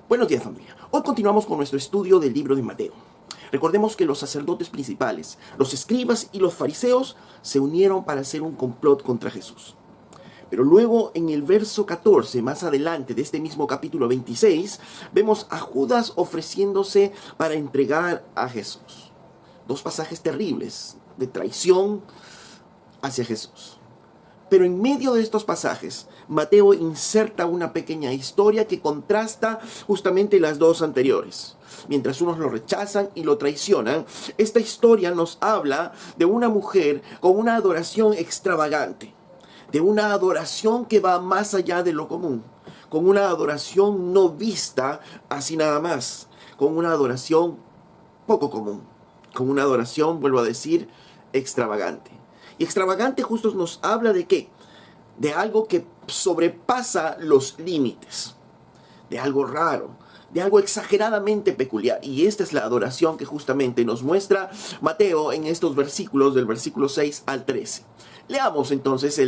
Buenos días, familia. Hoy continuamos con nuestro estudio del libro de Mateo. Recordemos que los sacerdotes principales, los escribas y los fariseos se unieron para hacer un complot contra Jesús. Pero luego en el verso 14, más adelante de este mismo capítulo 26, vemos a Judas ofreciéndose para entregar a Jesús. Dos pasajes terribles de traición hacia Jesús. Pero en medio de estos pasajes, Mateo inserta una pequeña historia que contrasta justamente las dos anteriores. Mientras unos lo rechazan y lo traicionan, esta historia nos habla de una mujer con una adoración extravagante, de una adoración que va más allá de lo común, con una adoración no vista así nada más, con una adoración poco común, con una adoración, vuelvo a decir, extravagante. Y extravagante justo nos habla de ¿qué? De algo que sobrepasa los límites, de algo raro, de algo exageradamente peculiar. Y esta es la adoración que justamente nos muestra Mateo en estos versículos, del versículo 6 al 13. Leamos entonces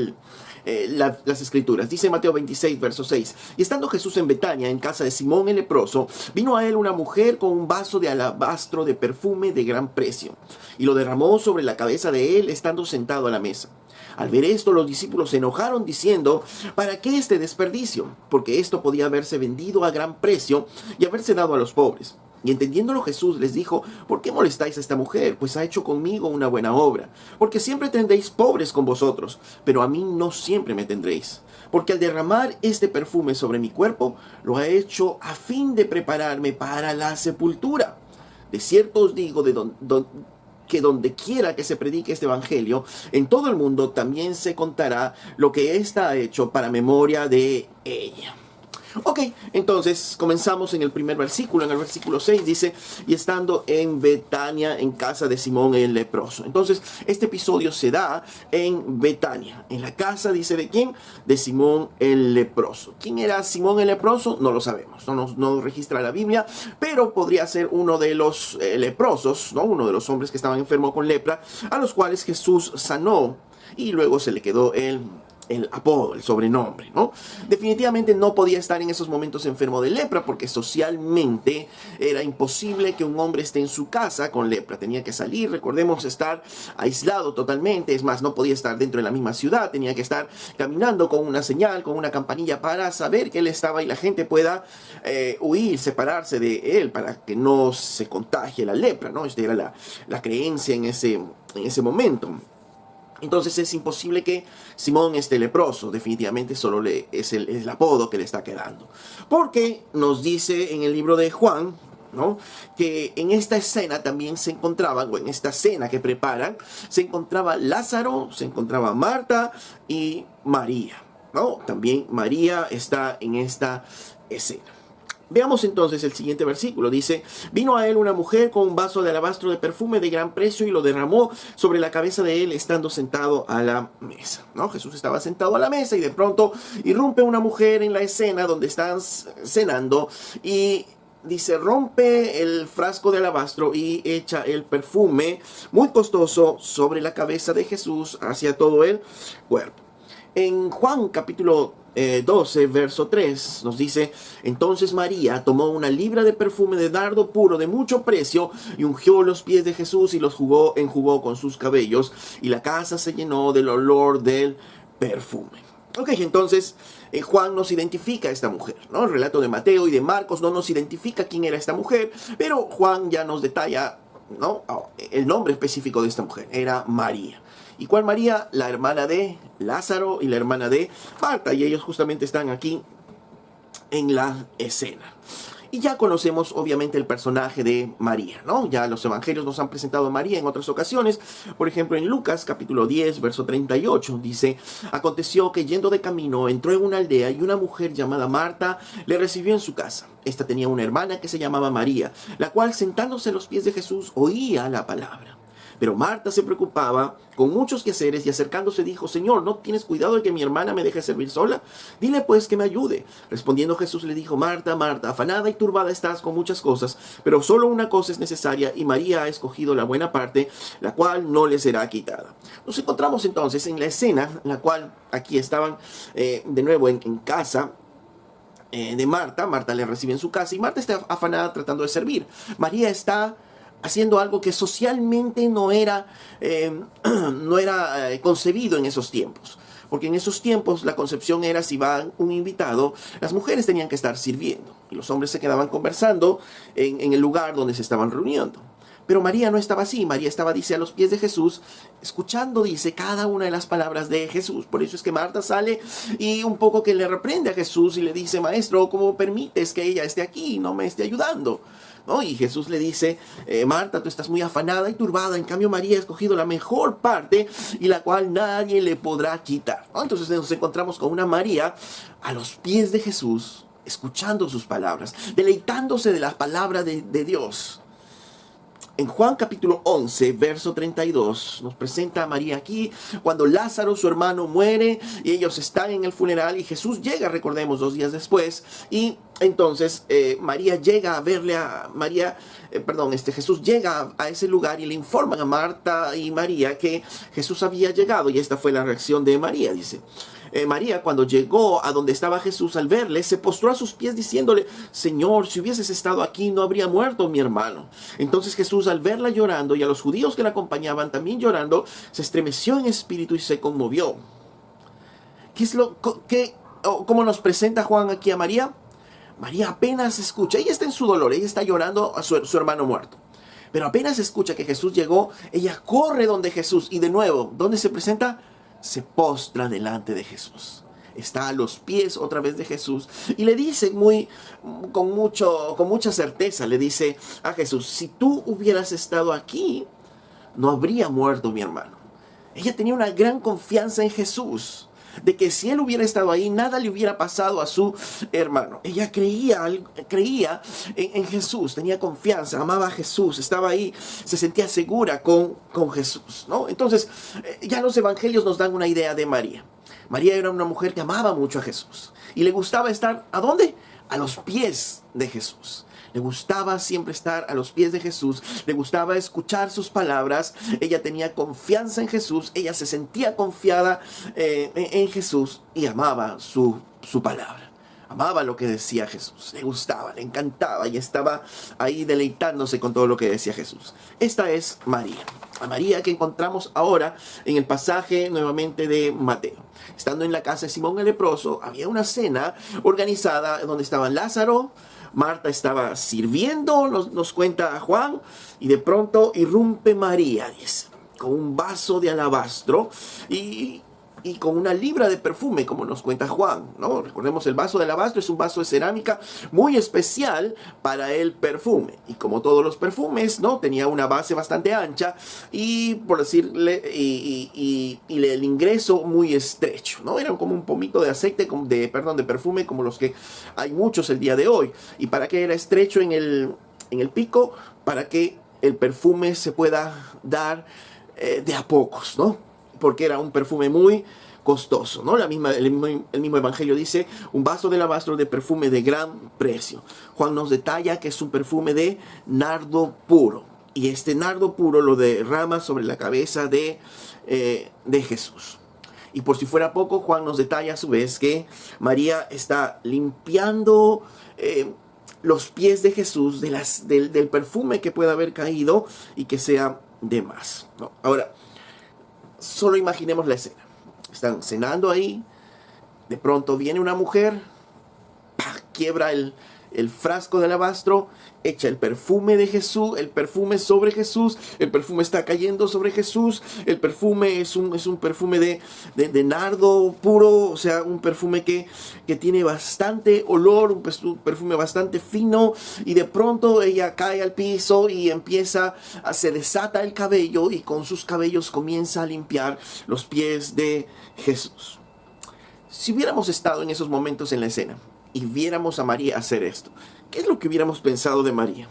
las escrituras. Dice Mateo 26, verso 6. Y estando Jesús en Betania, en casa de Simón el leproso, vino a él una mujer con un vaso de alabastro de perfume de gran precio, y lo derramó sobre la cabeza de él, estando sentado a la mesa. Al ver esto, los discípulos se enojaron diciendo: ¿para qué este desperdicio? Porque esto podía haberse vendido a gran precio y haberse dado a los pobres. Y entendiéndolo Jesús les dijo: ¿por qué molestáis a esta mujer? Pues ha hecho conmigo una buena obra. Porque siempre tendréis pobres con vosotros, pero a mí no siempre me tendréis. Porque al derramar este perfume sobre mi cuerpo, lo ha hecho a fin de prepararme para la sepultura. De cierto os digo que donde quiera que se predique este evangelio, en todo el mundo también se contará lo que ésta ha hecho para memoria de ella. Ok, entonces comenzamos en el primer versículo. En el versículo 6 dice: y estando en Betania, en casa de Simón el leproso. Entonces este episodio se da en Betania, en la casa, dice, ¿de quién? De Simón el leproso. ¿Quién era Simón el leproso? No lo sabemos, no registra la Biblia, pero podría ser uno de los leprosos, ¿no? Uno de los hombres que estaban enfermos con lepra, a los cuales Jesús sanó, y luego se le quedó el apodo, el sobrenombre, ¿no? Definitivamente no podía estar en esos momentos enfermo de lepra, porque socialmente era imposible que un hombre esté en su casa con lepra. Tenía que salir, recordemos, estar aislado totalmente. Es más, no podía estar dentro de la misma ciudad. Tenía que estar caminando con una señal, con una campanilla, para saber que él estaba y la gente pueda huir, separarse de él, para que no se contagie la lepra, ¿no? Esta era la creencia en ese momento. Entonces es imposible que Simón esté leproso. Definitivamente solo es el apodo que le está quedando. Porque nos dice en el libro de Juan, ¿no?, que en esta escena también se encontraban, o en esta cena que preparan, se encontraba Lázaro, se encontraba Marta y María, ¿no? También María está en esta escena. Veamos entonces el siguiente versículo. Dice: vino a él una mujer con un vaso de alabastro de perfume de gran precio y lo derramó sobre la cabeza de él, estando sentado a la mesa, ¿no? Jesús estaba sentado a la mesa y de pronto irrumpe una mujer en la escena donde están cenando y dice, rompe el frasco de alabastro y echa el perfume muy costoso sobre la cabeza de Jesús hacia todo el cuerpo. En Juan capítulo 12, verso 3 nos dice: entonces María tomó una libra de perfume de nardo puro de mucho precio y ungió los pies de Jesús y los enjugó con sus cabellos, y la casa se llenó del olor del perfume. Ok, entonces Juan nos identifica a esta mujer, ¿no? El relato de Mateo y de Marcos no nos identifica quién era esta mujer, pero Juan ya nos detalla, ¿no?, el nombre específico de esta mujer. Era María. ¿Y cuál María? La hermana de Lázaro y la hermana de Marta. Y ellos justamente están aquí en la escena. Y ya conocemos obviamente el personaje de María, ¿no? Ya los evangelios nos han presentado a María en otras ocasiones. Por ejemplo, en Lucas capítulo 10, verso 38, dice: aconteció que yendo de camino entró en una aldea y una mujer llamada Marta le recibió en su casa. Esta tenía una hermana que se llamaba María, la cual sentándose a los pies de Jesús oía la palabra. Pero Marta se preocupaba con muchos quehaceres y acercándose dijo: Señor, ¿no tienes cuidado de que mi hermana me deje servir sola? Dile pues que me ayude. Respondiendo Jesús le dijo: Marta, Marta, afanada y turbada estás con muchas cosas, pero solo una cosa es necesaria, y María ha escogido la buena parte, la cual no le será quitada. Nos encontramos entonces en la escena, en la cual aquí estaban de nuevo en casa, de Marta. Marta le recibe en su casa y Marta está afanada tratando de servir. María está haciendo algo que socialmente no era concebido en esos tiempos. Porque en esos tiempos la concepción era, si va un invitado, las mujeres tenían que estar sirviendo y los hombres se quedaban conversando en el lugar donde se estaban reuniendo. Pero María no estaba así. María estaba, dice, a los pies de Jesús, escuchando, dice, cada una de las palabras de Jesús. Por eso es que Marta sale y un poco que le reprende a Jesús y le dice: maestro, ¿cómo permites que ella esté aquí y no me esté ayudando? ¿No? Y Jesús le dice: Marta, tú estás muy afanada y turbada, en cambio María ha escogido la mejor parte y la cual nadie le podrá quitar, ¿no? Entonces nos encontramos con una María a los pies de Jesús, escuchando sus palabras, deleitándose de la palabra de Dios. En Juan capítulo 11, verso 32, nos presenta a María aquí, cuando Lázaro, su hermano, muere y ellos están en el funeral y Jesús llega, recordemos, 2 días después, y entonces María llega a verle a Jesús llega a ese lugar y le informan a Marta y María que Jesús había llegado, y esta fue la reacción de María, dice. María, cuando llegó a donde estaba Jesús, al verle, se postró a sus pies diciéndole: Señor, si hubieses estado aquí, no habría muerto mi hermano. Entonces Jesús, al verla llorando y a los judíos que la acompañaban también llorando, se estremeció en espíritu y se conmovió. ¿Cómo nos presenta Juan aquí a María? María apenas escucha, ella está en su dolor, ella está llorando a su hermano muerto. Pero apenas escucha que Jesús llegó, ella corre donde Jesús y de nuevo, ¿dónde se presenta? Se postra delante de Jesús. Está a los pies otra vez de Jesús y le dice con mucha certeza, le dice a Jesús: si tú hubieras estado aquí, no habría muerto mi hermano. Ella tenía una gran confianza en Jesús, de que si él hubiera estado ahí, nada le hubiera pasado a su hermano. Ella creía en Jesús, tenía confianza, amaba a Jesús, estaba ahí, se sentía segura con Jesús, ¿no? Entonces, ya los evangelios nos dan una idea de María. María era una mujer que amaba mucho a Jesús y le gustaba estar, ¿a dónde? A los pies de Jesús. Le gustaba siempre estar a los pies de Jesús, le gustaba escuchar sus palabras, ella tenía confianza en Jesús, ella se sentía confiada en Jesús y amaba su palabra. Amaba lo que decía Jesús, le gustaba, le encantaba y estaba ahí deleitándose con todo lo que decía Jesús. Esta es María. A María que encontramos ahora en el pasaje nuevamente de Mateo. Estando en la casa de Simón el leproso, había una cena organizada donde estaban Lázaro, Marta estaba sirviendo, nos cuenta Juan, y de pronto irrumpe María, dice, con un vaso de alabastro y con una libra de perfume, como nos cuenta Juan, ¿no? Recordemos, el vaso de alabastro es un vaso de cerámica muy especial para el perfume. Y como todos los perfumes, ¿no? Tenía una base bastante ancha y, por decirle, el ingreso muy estrecho, ¿no? Era como un pomito de aceite, de perfume, como los que hay muchos el día de hoy. ¿Y para qué era estrecho en el pico? Para que el perfume se pueda dar de a pocos, ¿no? Porque era un perfume muy costoso, ¿no? El mismo evangelio dice: un vaso de alabastro de perfume de gran precio. Juan nos detalla que es un perfume de nardo puro. Y este nardo puro lo derrama sobre la cabeza de Jesús. Y por si fuera poco, Juan nos detalla a su vez que María está limpiando los pies de Jesús del perfume que pueda haber caído y que sea de más, ¿no? Ahora, solo imaginemos la escena. Están cenando ahí. De pronto viene una mujer, quiebra el frasco de alabastro, echa el perfume de Jesús, el perfume sobre Jesús, el perfume está cayendo sobre Jesús, el perfume es un perfume de nardo puro, o sea, un perfume que tiene bastante olor, un perfume bastante fino, y de pronto ella cae al piso y se desata el cabello y con sus cabellos comienza a limpiar los pies de Jesús. Si hubiéramos estado en esos momentos en la escena y viéramos a María hacer esto, ¿qué es lo que hubiéramos pensado de María?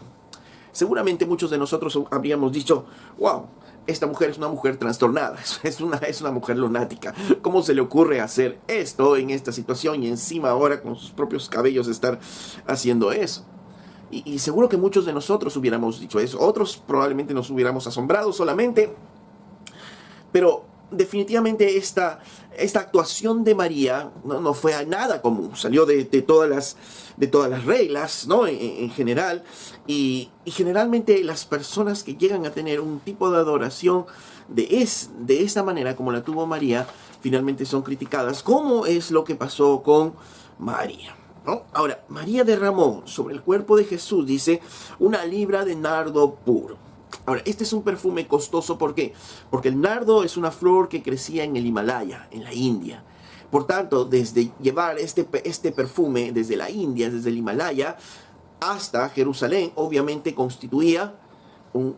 Seguramente muchos de nosotros habríamos dicho: wow, esta mujer es una mujer trastornada, es una mujer lunática. ¿Cómo se le ocurre hacer esto en esta situación y encima ahora con sus propios cabellos estar haciendo eso? Y seguro que muchos de nosotros hubiéramos dicho eso. Otros probablemente nos hubiéramos asombrado solamente. Pero definitivamente esta actuación de María no fue a nada común, salió de todas las reglas, ¿no? En general, y generalmente las personas que llegan a tener un tipo de adoración de esta manera como la tuvo María, finalmente son criticadas, como es lo que pasó con María, ¿no? Ahora, María derramó sobre el cuerpo de Jesús, dice, 1 libra de nardo puro. Ahora, este es un perfume costoso, ¿por qué? Porque el nardo es una flor que crecía en el Himalaya, en la India. Por tanto, desde llevar este perfume desde la India, desde el Himalaya, hasta Jerusalén, obviamente constituía un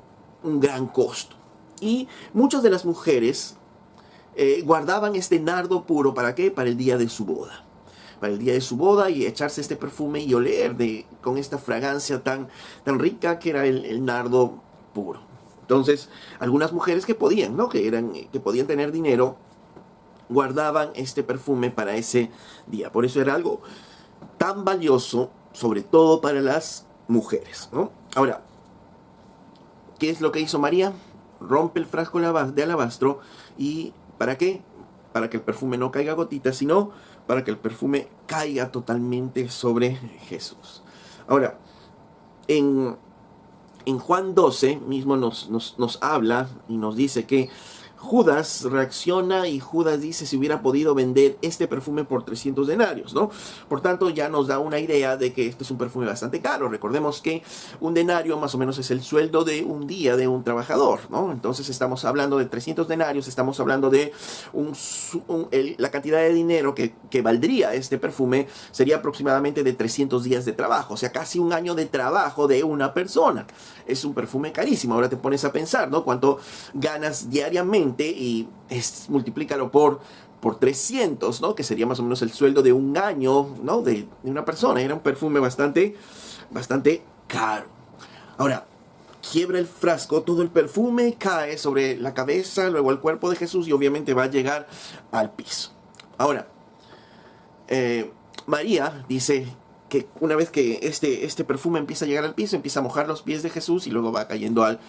gran costo. Y muchas de las mujeres guardaban este nardo puro, ¿para qué? Para el día de su boda. Para el día de su boda, y echarse este perfume y oler con esta fragancia tan rica que era el nardo puro. Entonces, algunas mujeres que podían, ¿no? que podían tener dinero, guardaban este perfume para ese día. Por eso era algo tan valioso, sobre todo para las mujeres, ¿no? Ahora, ¿qué es lo que hizo María? Rompe el frasco de alabastro. ¿Y para qué? Para que el perfume no caiga gotitas, sino para que el perfume caiga totalmente sobre Jesús. Ahora, en Juan 12 mismo nos habla y nos dice que Judas reacciona, y Judas dice si hubiera podido vender este perfume por 300 denarios, ¿no? Por tanto, ya nos da una idea de que este es un perfume bastante caro. Recordemos que un denario más o menos es el sueldo de un día de un trabajador, ¿no? Entonces estamos hablando de 300 denarios, estamos hablando de la cantidad de dinero que valdría este perfume sería aproximadamente de 300 días de trabajo, o sea, casi un año de trabajo de una persona. Es un perfume carísimo. Ahora te pones a pensar, ¿no? Cuánto ganas diariamente y multiplícalo por 300, ¿no? Que sería más o menos el sueldo de un año, ¿no? de una persona. Era un perfume bastante caro. Ahora, quiebra el frasco, todo el perfume cae sobre la cabeza, luego el cuerpo de Jesús, y obviamente va a llegar al piso. Ahora, María dice que una vez que este perfume empieza a llegar al piso, empieza a mojar los pies de Jesús y luego va cayendo al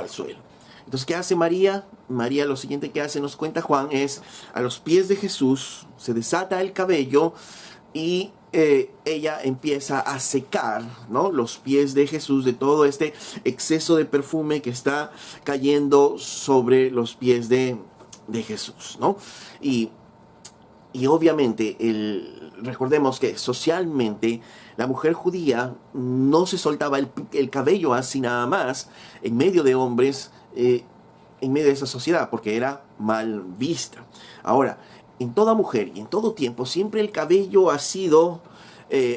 suelo. Entonces, ¿qué hace María? María, lo siguiente que hace, nos cuenta Juan, es a los pies de Jesús se desata el cabello y ella empieza a secar, ¿no? Los pies de Jesús de todo este exceso de perfume que está cayendo sobre los pies de Jesús, ¿no? Y obviamente, recordemos que socialmente la mujer judía no se soltaba el cabello así nada más en medio de hombres, en medio de esa sociedad, porque era mal vista. Ahora, en toda mujer y en todo tiempo, siempre el cabello ha sido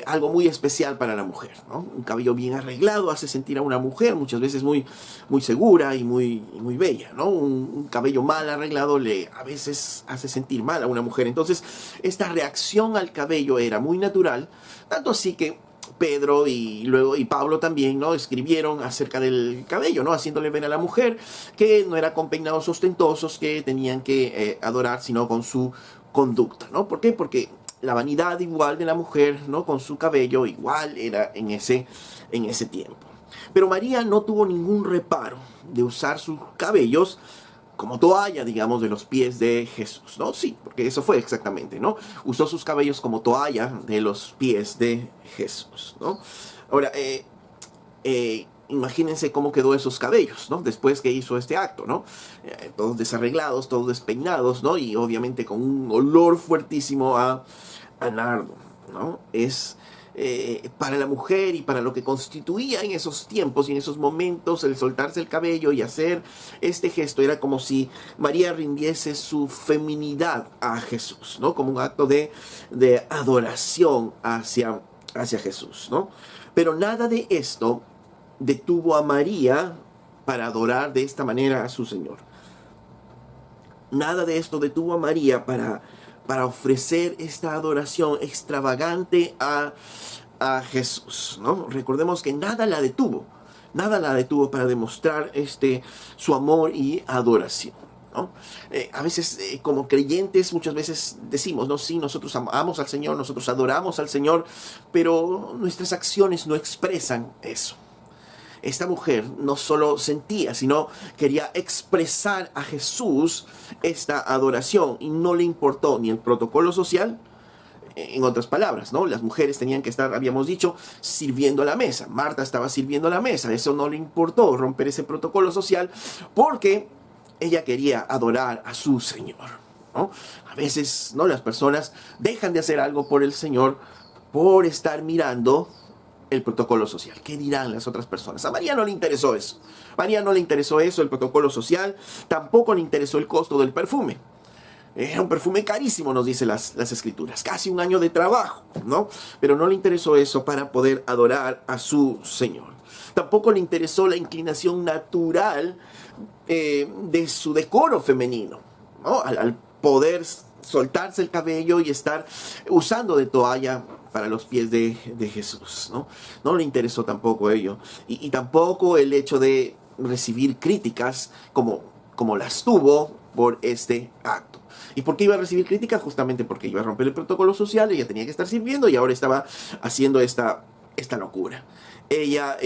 algo muy especial para la mujer, ¿no? Un cabello bien arreglado hace sentir a una mujer muchas veces muy segura y muy bella, ¿no? Un cabello mal arreglado a veces hace sentir mal a una mujer. Entonces, esta reacción al cabello era muy natural, tanto así que Pedro y Pablo también, ¿no? Escribieron acerca del cabello, ¿no? Haciéndole ver a la mujer que no era con peinados ostentosos que tenían que adorar, sino con su conducta, ¿no? ¿Por qué? Porque la vanidad igual de la mujer, ¿no? Con su cabello igual era en ese tiempo. Pero María no tuvo ningún reparo de usar sus cabellos como toalla, digamos, de los pies de Jesús, ¿no? Sí, porque eso fue exactamente, ¿no? Usó sus cabellos como toalla de los pies de Jesús, ¿no? Ahora, imagínense cómo quedó esos cabellos, ¿no? Después que hizo este acto, ¿no? Todos desarreglados, todos despeinados, ¿no? Y obviamente con un olor fuertísimo a nardo, ¿no? Es para la mujer y para lo que constituía en esos tiempos y en esos momentos el soltarse el cabello y hacer este gesto era como si María rindiese su feminidad a Jesús, ¿no? Como un acto de adoración hacia Jesús, ¿no? Pero nada de esto detuvo a María para adorar de esta manera a su Señor. Nada de esto detuvo a María para ofrecer esta adoración extravagante a Jesús, ¿no? Recordemos que nada la detuvo para demostrar su amor y adoración, ¿no? A veces como creyentes muchas veces decimos, no, sí, nosotros amamos al Señor, nosotros adoramos al Señor, pero nuestras acciones no expresan eso. esta mujer no solo sentía, sino quería expresar a Jesús esta adoración y no le importó ni el protocolo social. En otras palabras, ¿no? Las mujeres tenían que estar, habíamos dicho, sirviendo a la mesa. Marta estaba sirviendo a la mesa. Eso no le importó romper ese protocolo social porque ella quería adorar a su Señor, ¿no? A veces, ¿no?, las personas dejan de hacer algo por el Señor por estar mirando el protocolo social. ¿Qué dirán las otras personas? A María no le interesó eso. María no le interesó eso, el protocolo social. Tampoco le interesó el costo del perfume. Era un perfume carísimo, nos dicen las escrituras. Casi un año de trabajo, ¿no? Pero no le interesó eso para poder adorar a su Señor. Tampoco le interesó la inclinación natural de su decoro femenino, ¿no? Al poder soltarse el cabello y estar usando de toalla para los pies de Jesús, ¿no? No le interesó tampoco ello. Y tampoco el hecho de recibir críticas como las tuvo por este acto. ¿Y por qué iba a recibir críticas? Justamente porque iba a romper el protocolo social. Ella tenía que estar sirviendo y ahora estaba haciendo esta locura. Ella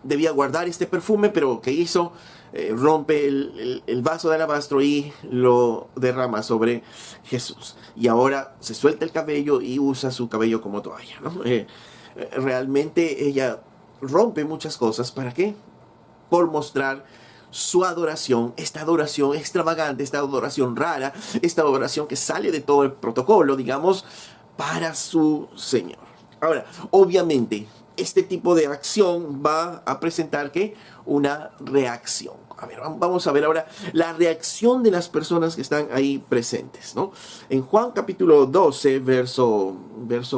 debía guardar este perfume, pero ¿qué hizo? Rompe el vaso de alabastro y lo derrama sobre Jesús. Y ahora se suelta el cabello y usa su cabello como toalla, ¿no? Realmente ella rompe muchas cosas. ¿Para qué? Por mostrar su adoración, esta adoración extravagante, esta adoración rara, esta adoración que sale de todo el protocolo, digamos, para su Señor. Ahora, obviamente, este tipo de acción va a presentar ¿qué? Una reacción. A ver, vamos a ver ahora la reacción de las personas que están ahí presentes, ¿no? En Juan capítulo 12, verso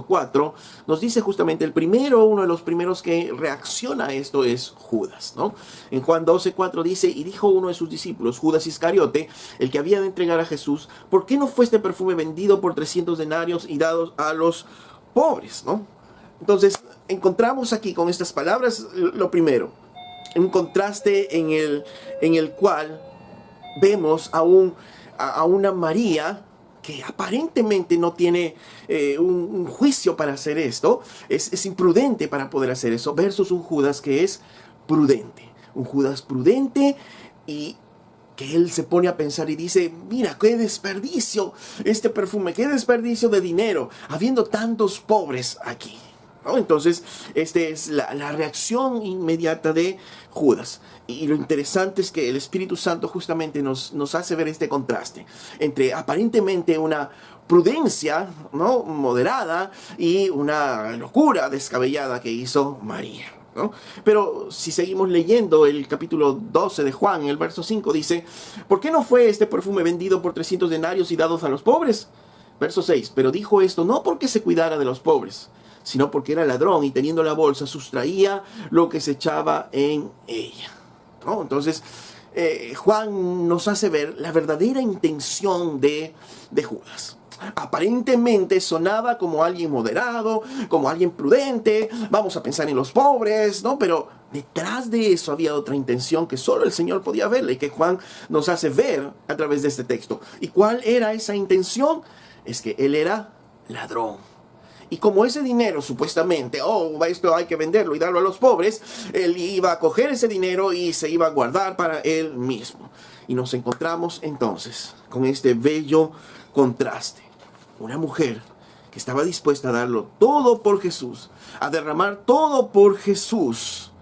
4, nos dice justamente uno de los primeros que reacciona a esto es Judas, ¿no? En Juan 12, 4 dice, y dijo uno de sus discípulos, Judas Iscariote, el que había de entregar a Jesús, ¿por qué no fue este perfume vendido por 300 denarios y dados a los pobres, ¿no? Entonces, encontramos aquí con estas palabras, lo primero, un contraste en el cual vemos a una María que aparentemente no tiene un juicio para hacer esto, es imprudente para poder hacer eso, versus un Judas que es prudente, un Judas prudente y que él se pone a pensar y dice, mira, qué desperdicio este perfume, qué desperdicio de dinero, habiendo tantos pobres aquí, ¿no? Entonces, esta es la reacción inmediata de Judas. Y lo interesante es que el Espíritu Santo justamente nos hace ver este contraste entre aparentemente una prudencia, ¿no?, moderada y una locura descabellada que hizo María, ¿no? Pero si seguimos leyendo el capítulo 12 de Juan, el verso 5 dice, ¿por qué no fue este perfume vendido por 300 denarios y dados a los pobres? Verso 6, pero dijo esto no porque se cuidara de los pobres, sino porque era ladrón y teniendo la bolsa sustraía lo que se echaba en ella, ¿no? Entonces, Juan nos hace ver la verdadera intención de Judas. Aparentemente sonaba como alguien moderado, como alguien prudente, vamos a pensar en los pobres, ¿no? Pero detrás de eso había otra intención que solo el Señor podía verla y que Juan nos hace ver a través de este texto. ¿Y cuál era esa intención? Es que él era ladrón. Y como ese dinero supuestamente, esto hay que venderlo y darlo a los pobres, él iba a coger ese dinero y se iba a guardar para él mismo. Y nos encontramos entonces con este bello contraste. Una mujer que estaba dispuesta a darlo todo por Jesús, a derramar todo por Jesús,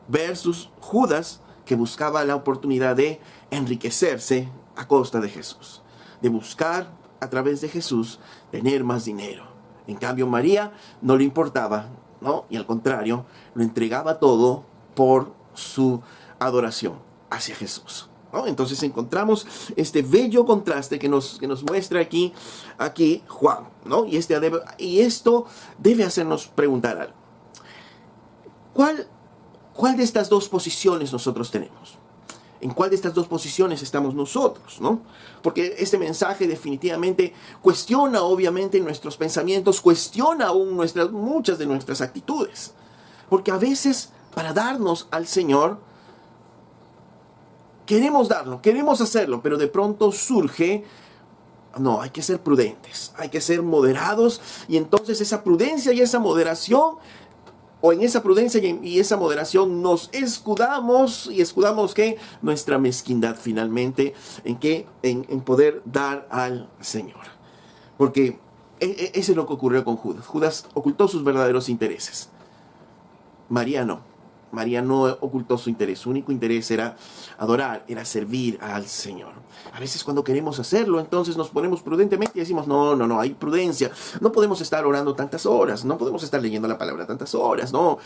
versus Judas que buscaba la oportunidad de enriquecerse a costa de Jesús, de buscar a través de Jesús tener más dinero. En cambio, María no le importaba, ¿no? Y al contrario, lo entregaba todo por su adoración hacia Jesús, ¿no? Entonces encontramos este bello contraste que nos muestra aquí Juan, ¿no? Y esto debe hacernos preguntar algo. ¿Cuál de estas dos posiciones nosotros tenemos? ¿En cuál de estas dos posiciones estamos nosotros, no? Porque este mensaje definitivamente cuestiona obviamente nuestros pensamientos, cuestiona aún muchas de nuestras actitudes. Porque a veces para darnos al Señor, queremos darlo, queremos hacerlo, pero de pronto surge, no, hay que ser prudentes, hay que ser moderados, y entonces esa prudencia y esa moderación o en esa prudencia y esa moderación nos escudamos, y escudamos ¿qué? Nuestra mezquindad finalmente, en poder dar al Señor. Porque eso es lo que ocurrió con Judas. Judas ocultó sus verdaderos intereses. María no. María no ocultó su interés. Su único interés era adorar, era servir al Señor. A veces cuando queremos hacerlo, entonces nos ponemos prudentemente y decimos, no, hay prudencia. No podemos estar orando tantas horas, no podemos estar leyendo la palabra tantas horas, no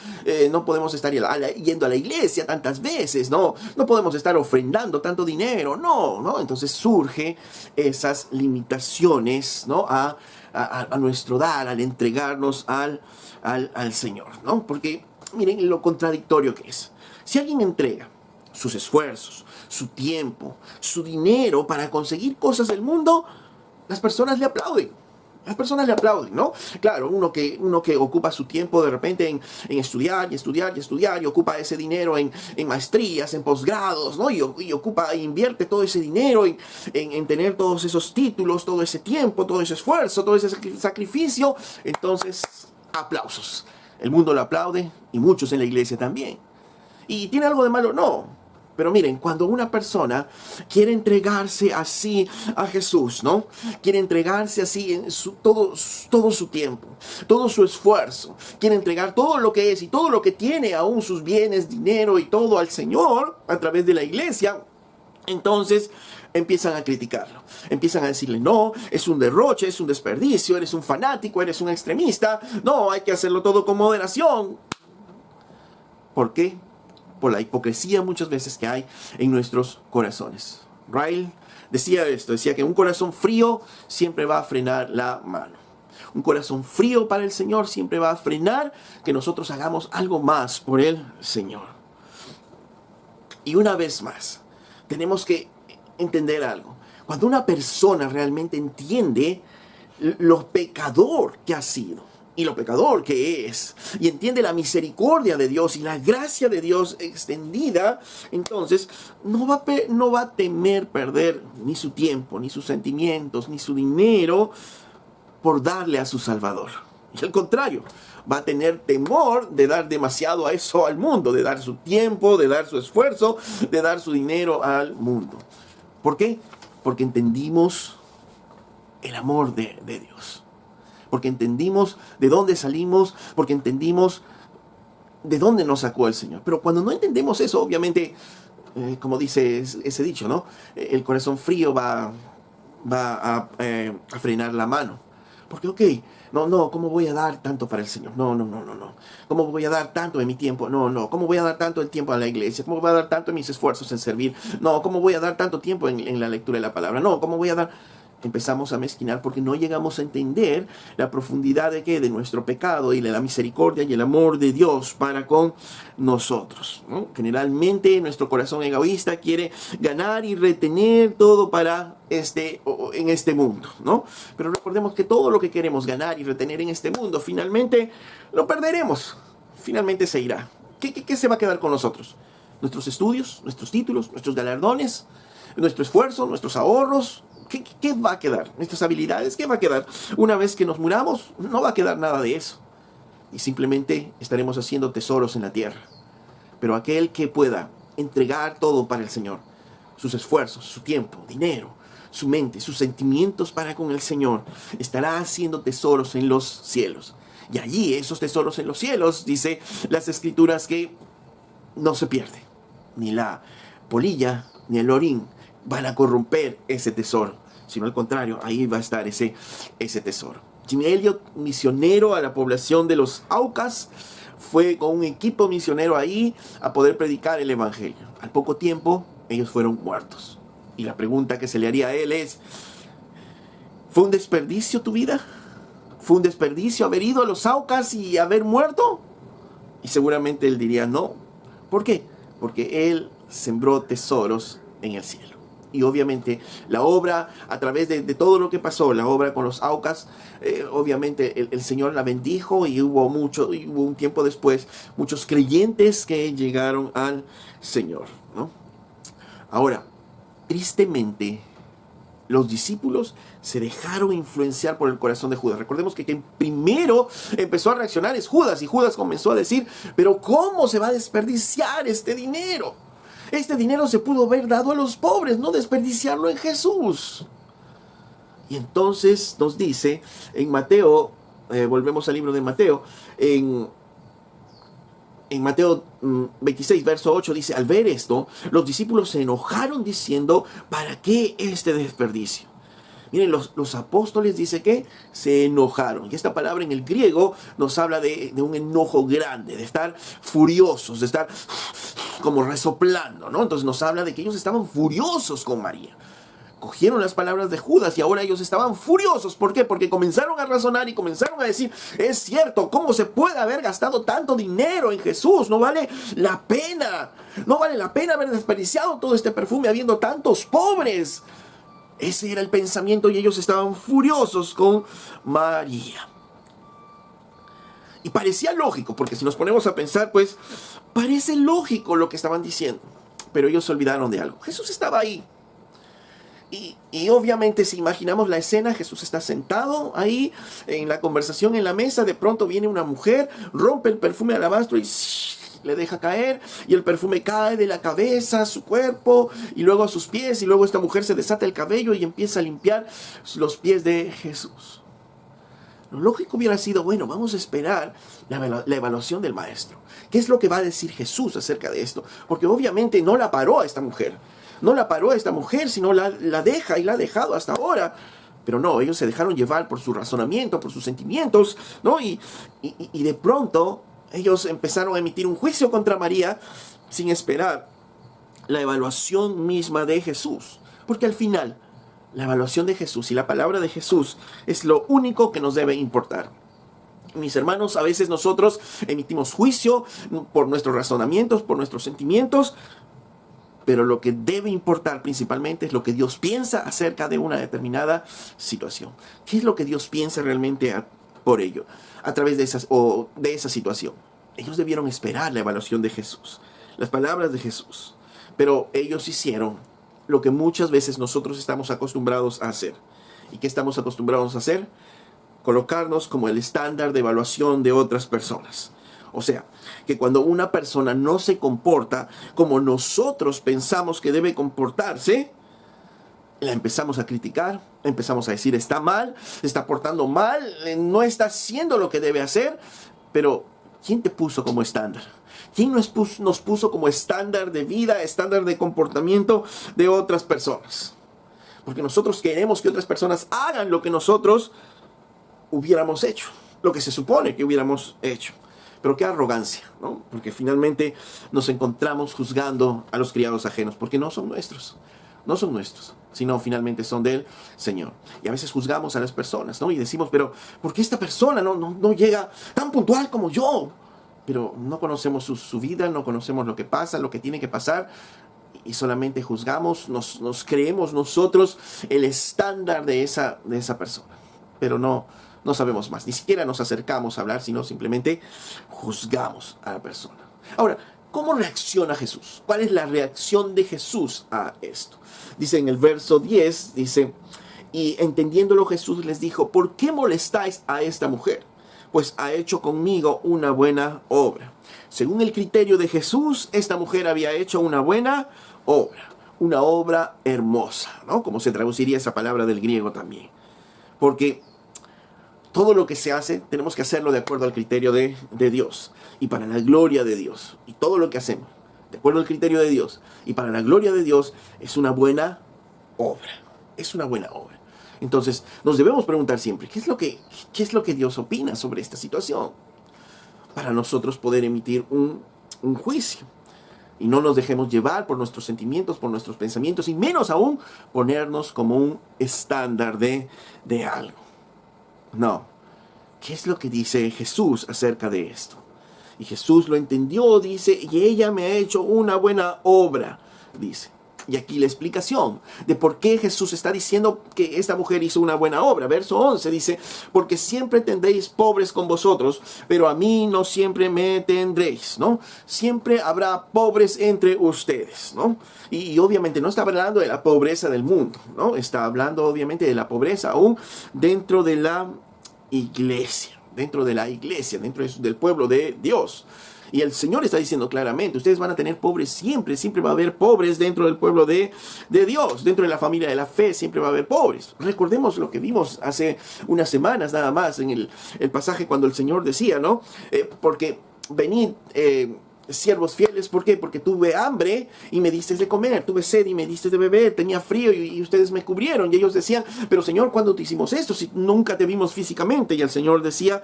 podemos estar yendo a la iglesia tantas veces, no podemos estar ofrendando tanto dinero, no. Entonces surge esas limitaciones, ¿no? a nuestro dar, al entregarnos al Señor, ¿no? Porque miren lo contradictorio que es. Si alguien entrega sus esfuerzos, su tiempo, su dinero para conseguir cosas del mundo, las personas le aplauden. Las personas le aplauden, ¿no? Claro, uno que ocupa su tiempo de repente en estudiar y ocupa ese dinero en maestrías, en posgrados, ¿no? Y invierte todo ese dinero en tener todos esos títulos, todo ese tiempo, todo ese esfuerzo, todo ese sacrificio. Entonces, aplausos. El mundo lo aplaude y muchos en la iglesia también. ¿Y tiene algo de malo? No. Pero miren, cuando una persona quiere entregarse así a Jesús, ¿no? Quiere entregarse así en todo su tiempo, todo su esfuerzo. Quiere entregar todo lo que es y todo lo que tiene, aún sus bienes, dinero y todo al Señor a través de la iglesia. Entonces empiezan a criticarlo, empiezan a decirle, no, es un derroche, es un desperdicio, eres un fanático, eres un extremista, no, hay que hacerlo todo con moderación. ¿Por qué? Por la hipocresía muchas veces que hay en nuestros corazones. Ryle decía que un corazón frío siempre va a frenar la mano. Un corazón frío para el Señor siempre va a frenar que nosotros hagamos algo más por el Señor. Y una vez más, tenemos que entender algo. Cuando una persona realmente entiende lo pecador que ha sido y lo pecador que es, y entiende la misericordia de Dios y la gracia de Dios extendida, entonces no va a temer perder ni su tiempo, ni sus sentimientos, ni su dinero por darle a su Salvador. Y al contrario, va a tener temor de dar demasiado a eso al mundo, de dar su tiempo, de dar su esfuerzo, de dar su dinero al mundo. ¿Por qué? Porque entendimos el amor de Dios. Porque entendimos de dónde salimos, porque entendimos de dónde nos sacó el Señor. Pero cuando no entendemos eso, obviamente, como dice ese dicho, ¿no? El corazón frío va a frenar la mano. Porque, ¿cómo voy a dar tanto para el Señor? No. ¿Cómo voy a dar tanto de mi tiempo? No. ¿Cómo voy a dar tanto el tiempo a la iglesia? ¿Cómo voy a dar tanto en mis esfuerzos en servir? No. ¿Cómo voy a dar tanto tiempo en la lectura de la palabra? No. ¿Cómo voy a dar? Empezamos a mezquinar porque no llegamos a entender la profundidad de nuestro pecado y de la misericordia y el amor de Dios para con nosotros, ¿no? Generalmente nuestro corazón egoísta quiere ganar y retener todo en este mundo, ¿no? Pero recordemos que todo lo que queremos ganar y retener en este mundo finalmente lo perderemos, finalmente se irá. ¿Qué se va a quedar con nosotros? Nuestros estudios, nuestros títulos, nuestros galardones, nuestro esfuerzo, nuestros ahorros. ¿Qué va a quedar? Nuestras habilidades, ¿qué va a quedar? Una vez que nos muramos, no va a quedar nada de eso. Y simplemente estaremos haciendo tesoros en la tierra. Pero aquel que pueda entregar todo para el Señor, sus esfuerzos, su tiempo, dinero, su mente, sus sentimientos para con el Señor, estará haciendo tesoros en los cielos. Y allí, esos tesoros en los cielos, dice las Escrituras, que no se pierde. Ni la polilla, ni el orín van a corromper ese tesoro, sino al contrario, ahí va a estar ese tesoro. Jim Elliot, misionero a la población de los Aucas, fue con un equipo misionero ahí a poder predicar el evangelio. Al poco tiempo, ellos fueron muertos. Y la pregunta que se le haría a él es, ¿fue un desperdicio tu vida? ¿Fue un desperdicio haber ido a los Aucas y haber muerto? Y seguramente él diría no. ¿Por qué? Porque él sembró tesoros en el cielo. Y obviamente la obra, a través de todo lo que pasó, la obra con los Aucas, obviamente el Señor la bendijo y hubo un tiempo después muchos creyentes que llegaron al Señor, ¿no? Ahora, tristemente, los discípulos se dejaron influenciar por el corazón de Judas. Recordemos que quien primero empezó a reaccionar es Judas, y Judas comenzó a decir, pero ¿cómo se va a desperdiciar este dinero? Este dinero se pudo haber dado a los pobres, no desperdiciarlo en Jesús. Y entonces nos dice en Mateo, volvemos al libro de Mateo, en Mateo 26, verso 8 dice, al ver esto, los discípulos se enojaron diciendo, ¿para qué este desperdicio? Miren, los apóstoles dice que se enojaron. Y esta palabra en el griego nos habla de un enojo grande, de estar furiosos, de estar como resoplando, ¿no? Entonces nos habla de que ellos estaban furiosos con María. Cogieron las palabras de Judas y ahora ellos estaban furiosos. ¿Por qué? Porque comenzaron a razonar y comenzaron a decir, es cierto, ¿cómo se puede haber gastado tanto dinero en Jesús? No vale la pena. No vale la pena haber desperdiciado todo este perfume habiendo tantos pobres. Ese era el pensamiento y ellos estaban furiosos con María. Y parecía lógico, porque si nos ponemos a pensar, pues parece lógico lo que estaban diciendo. Pero ellos se olvidaron de algo. Jesús estaba ahí. Y obviamente si imaginamos la escena, Jesús está sentado ahí en la conversación en la mesa, de pronto viene una mujer, rompe el perfume de alabastro y le deja caer, y el perfume cae de la cabeza a su cuerpo y luego a sus pies, y luego esta mujer se desata el cabello y empieza a limpiar los pies de Jesús. Lo lógico hubiera sido, bueno, vamos a esperar la evaluación del maestro. ¿Qué es lo que va a decir Jesús acerca de esto? Porque obviamente no la paró a esta mujer. No la paró a esta mujer, sino la deja y la ha dejado hasta ahora. Pero no, ellos se dejaron llevar por su razonamiento, por sus sentimientos, ¿no? Y de pronto ellos empezaron a emitir un juicio contra María sin esperar la evaluación misma de Jesús. Porque al final, la evaluación de Jesús y la palabra de Jesús es lo único que nos debe importar. Mis hermanos, a veces nosotros emitimos juicio por nuestros razonamientos, por nuestros sentimientos, pero lo que debe importar principalmente es lo que Dios piensa acerca de una determinada situación. ¿Qué es lo que Dios piensa realmente por ello, a través de esa situación? Ellos debieron esperar la evaluación de Jesús, las palabras de Jesús, pero ellos hicieron lo que muchas veces nosotros estamos acostumbrados a hacer. ¿Y qué estamos acostumbrados a hacer? Colocarnos como el estándar de evaluación de otras personas. O sea, que cuando una persona no se comporta como nosotros pensamos que debe comportarse, la empezamos a criticar, empezamos a decir, está mal, se está portando mal, no está haciendo lo que debe hacer. Pero, ¿quién te puso como estándar? ¿Quién nos puso como estándar de vida, estándar de comportamiento de otras personas? Porque nosotros queremos que otras personas hagan lo que nosotros hubiéramos hecho, lo que se supone que hubiéramos hecho. Pero qué arrogancia, ¿no? Porque finalmente nos encontramos juzgando a los criados ajenos, porque no son nuestros, sino finalmente son del Señor. Y a veces juzgamos a las personas, ¿no? Y decimos, pero ¿por qué esta persona no llega tan puntual como yo? Pero no conocemos su vida, no conocemos lo que pasa, lo que tiene que pasar, y solamente juzgamos, nos creemos nosotros el estándar de esa persona. Pero no sabemos más, ni siquiera nos acercamos a hablar, sino simplemente juzgamos a la persona. Ahora, ¿cómo reacciona Jesús? ¿Cuál es la reacción de Jesús a esto? Dice en el verso 10, dice, y entendiéndolo Jesús les dijo, ¿por qué molestáis a esta mujer? Pues ha hecho conmigo una buena obra. Según el criterio de Jesús, esta mujer había hecho una buena obra, una obra hermosa, ¿no? Como se traduciría esa palabra del griego también. Porque todo lo que se hace, tenemos que hacerlo de acuerdo al criterio de Dios y para la gloria de Dios. Y todo lo que hacemos, de acuerdo al criterio de Dios y para la gloria de Dios, es una buena obra. Es una buena obra. Entonces, nos debemos preguntar siempre, ¿qué es lo que Dios opina sobre esta situación? Para nosotros poder emitir un juicio. Y no nos dejemos llevar por nuestros sentimientos, por nuestros pensamientos, y menos aún ponernos como un estándar de algo. No. ¿Qué es lo que dice Jesús acerca de esto? Y Jesús lo entendió, dice, y ella me ha hecho una buena obra, dice. Y aquí la explicación de por qué Jesús está diciendo que esta mujer hizo una buena obra. Verso 11 dice, porque siempre tendréis pobres con vosotros, pero a mí no siempre me tendréis, ¿no? Siempre habrá pobres entre ustedes, ¿no? Y obviamente no está hablando de la pobreza del mundo, ¿no? Está hablando obviamente de la pobreza aún dentro de la iglesia, dentro del pueblo de Dios. Y el Señor está diciendo claramente, ustedes van a tener pobres siempre, siempre va a haber pobres dentro del pueblo de Dios, dentro de la familia de la fe siempre va a haber pobres. Recordemos lo que vimos hace unas semanas nada más en el pasaje cuando el Señor decía, ¿no? Porque venid, siervos fieles, ¿por qué? Porque tuve hambre y me diste de comer, tuve sed y me diste de beber, tenía frío y ustedes me cubrieron. Y ellos decían, pero Señor, ¿cuándo te hicimos esto si nunca te vimos físicamente? Y el Señor decía,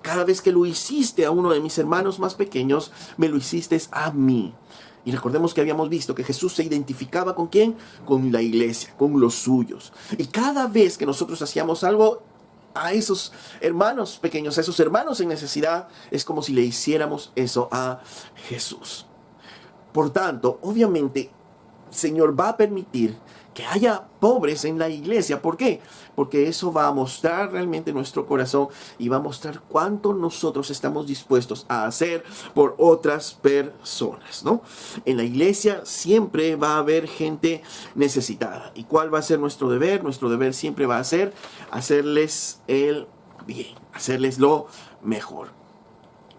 cada vez que lo hiciste a uno de mis hermanos más pequeños, me lo hiciste a mí. Y recordemos que habíamos visto que Jesús se identificaba ¿con quién? Con la iglesia, con los suyos. Y cada vez que nosotros hacíamos algo a esos hermanos pequeños, a esos hermanos en necesidad, es como si le hiciéramos eso a Jesús. Por tanto, obviamente, el Señor va a permitir que haya pobres en la iglesia. ¿Por qué? Porque eso va a mostrar realmente nuestro corazón y va a mostrar cuánto nosotros estamos dispuestos a hacer por otras personas, ¿no? En la iglesia siempre va a haber gente necesitada. ¿Y cuál va a ser nuestro deber? Nuestro deber siempre va a ser hacerles el bien, hacerles lo mejor.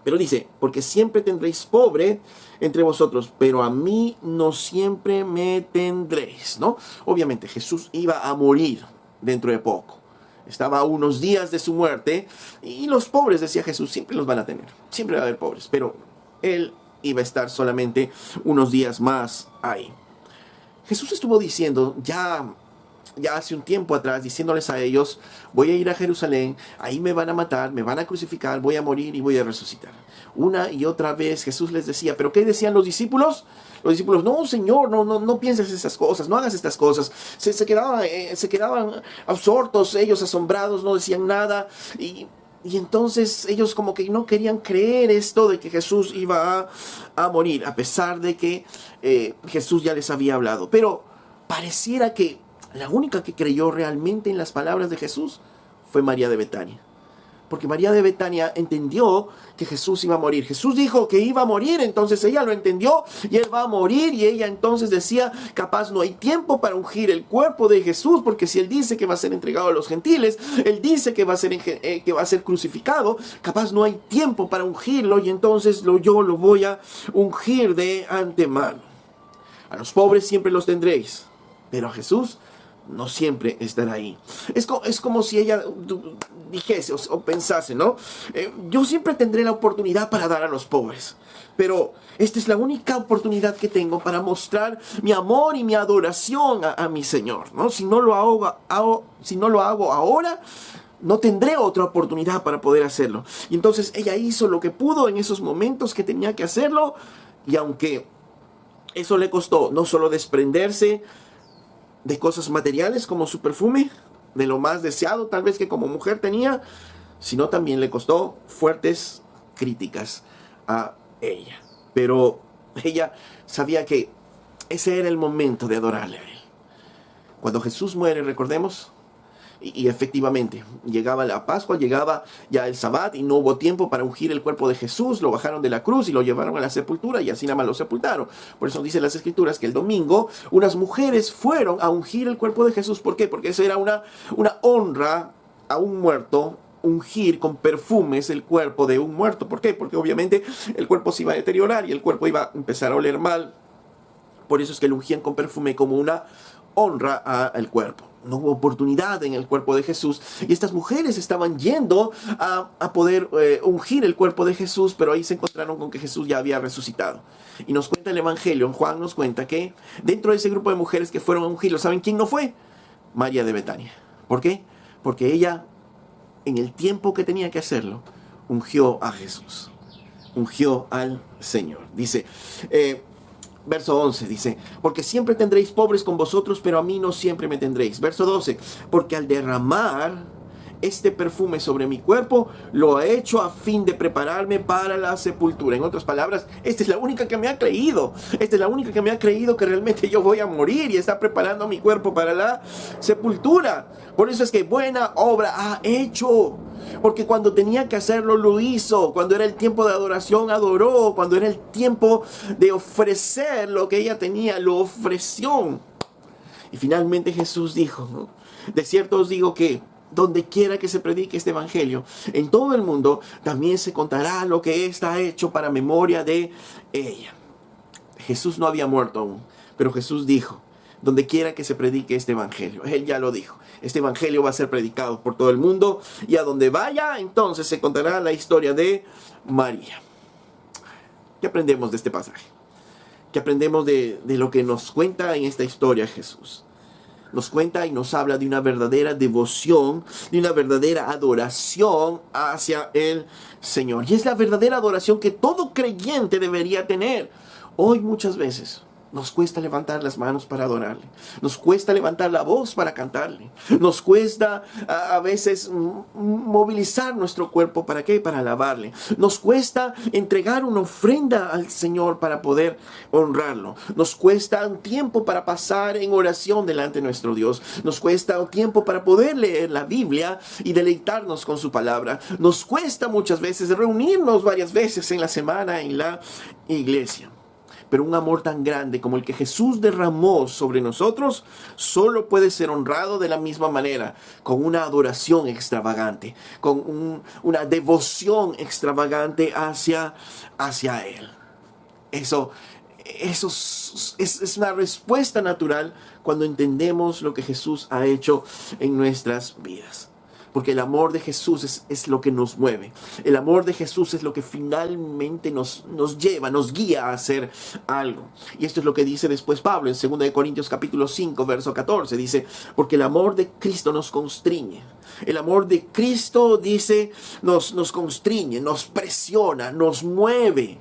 Pero dice, porque siempre tendréis pobre entre vosotros, pero a mí no siempre me tendréis, ¿no? Obviamente Jesús iba a morir dentro de poco. Estaba a unos días de su muerte y los pobres, decía Jesús, siempre los van a tener. Siempre va a haber pobres, pero Él iba a estar solamente unos días más ahí. Jesús estuvo diciendo ya hace un tiempo atrás, diciéndoles a ellos, voy a ir a Jerusalén, ahí me van a matar, me van a crucificar, voy a morir y voy a resucitar. Una y otra vez Jesús les decía, ¿pero qué decían los discípulos? Los discípulos, no, Señor, no pienses esas cosas, no hagas estas cosas. Se quedaban absortos, ellos asombrados, no decían nada. Y entonces ellos como que no querían creer esto de que Jesús iba a morir, a pesar de que Jesús ya les había hablado. Pero pareciera que la única que creyó realmente en las palabras de Jesús fue María de Betania. Porque María de Betania entendió que Jesús iba a morir. Jesús dijo que iba a morir, entonces ella lo entendió y Él va a morir. Y ella entonces decía, capaz no hay tiempo para ungir el cuerpo de Jesús, porque si Él dice que va a ser entregado a los gentiles, Él dice que va a ser crucificado, capaz no hay tiempo para ungirlo y entonces yo lo voy a ungir de antemano. A los pobres siempre los tendréis, pero a Jesús no siempre estará ahí. Es como si ella dijese o pensase, ¿no? Yo siempre tendré la oportunidad para dar a los pobres, pero esta es la única oportunidad que tengo para mostrar mi amor y mi adoración a mi Señor, ¿no? Si no lo hago ahora, no tendré otra oportunidad para poder hacerlo. Y entonces ella hizo lo que pudo en esos momentos que tenía que hacerlo, y aunque eso le costó no solo desprenderse de cosas materiales como su perfume, de lo más deseado tal vez que como mujer tenía, sino también le costó fuertes críticas a ella. Pero ella sabía que ese era el momento de adorarle a Él. Cuando Jesús muere, recordemos, y efectivamente, llegaba la Pascua, llegaba ya el Sabbat y no hubo tiempo para ungir el cuerpo de Jesús, lo bajaron de la cruz y lo llevaron a la sepultura y así nada más lo sepultaron. Por eso dicen las Escrituras que el domingo unas mujeres fueron a ungir el cuerpo de Jesús. ¿Por qué? Porque eso era una honra a un muerto, ungir con perfumes el cuerpo de un muerto. ¿Por qué? Porque obviamente el cuerpo se iba a deteriorar y el cuerpo iba a empezar a oler mal. Por eso es que lo ungían con perfume como una honra al cuerpo. No hubo oportunidad en el cuerpo de Jesús y estas mujeres estaban yendo a poder ungir el cuerpo de Jesús, pero ahí se encontraron con que Jesús ya había resucitado. Y nos cuenta el Evangelio, Juan nos cuenta que dentro de ese grupo de mujeres que fueron a ungirlo, ¿saben quién no fue? María de Betania. ¿Por qué? Porque ella, en el tiempo que tenía que hacerlo, ungió a Jesús, ungió al Señor. Dice, verso 11 dice, porque siempre tendréis pobres con vosotros, pero a mí no siempre me tendréis. Verso 12, porque al derramar este perfume sobre mi cuerpo lo ha hecho a fin de prepararme para la sepultura. En otras palabras, esta es la única que me ha creído. Esta es la única que me ha creído que realmente yo voy a morir y está preparando mi cuerpo para la sepultura. Por eso es que buena obra ha hecho. Porque cuando tenía que hacerlo, lo hizo. Cuando era el tiempo de adoración, adoró. Cuando era el tiempo de ofrecer lo que ella tenía, lo ofreció. Y finalmente Jesús dijo, ¿no? De cierto os digo que donde quiera que se predique este evangelio, en todo el mundo, también se contará lo que está hecho para memoria de ella. Jesús no había muerto aún, pero Jesús dijo, donde quiera que se predique este evangelio. Él ya lo dijo. Este evangelio va a ser predicado por todo el mundo, y a donde vaya, entonces se contará la historia de María. ¿Qué aprendemos de este pasaje? ¿Qué aprendemos de lo que nos cuenta en esta historia Jesús? Nos cuenta y nos habla de una verdadera devoción, de una verdadera adoración hacia el Señor. Y es la verdadera adoración que todo creyente debería tener. Hoy muchas veces nos cuesta levantar las manos para adorarle. Nos cuesta levantar la voz para cantarle. Nos cuesta a veces movilizar nuestro cuerpo. ¿Para qué? Para alabarle. Nos cuesta entregar una ofrenda al Señor para poder honrarlo. Nos cuesta un tiempo para pasar en oración delante de nuestro Dios. Nos cuesta un tiempo para poder leer la Biblia y deleitarnos con su palabra. Nos cuesta muchas veces reunirnos varias veces en la semana en la iglesia. Pero un amor tan grande como el que Jesús derramó sobre nosotros solo puede ser honrado de la misma manera, con una adoración extravagante, con una devoción extravagante hacia Él. Eso es una respuesta natural cuando entendemos lo que Jesús ha hecho en nuestras vidas. Porque el amor de Jesús es lo que nos mueve. El amor de Jesús es lo que finalmente nos lleva, nos guía a hacer algo. Y esto es lo que dice después Pablo en 2 Corintios capítulo 5, verso 14. Dice, porque el amor de Cristo nos constriñe. El amor de Cristo, dice, nos constriñe, nos presiona, nos mueve.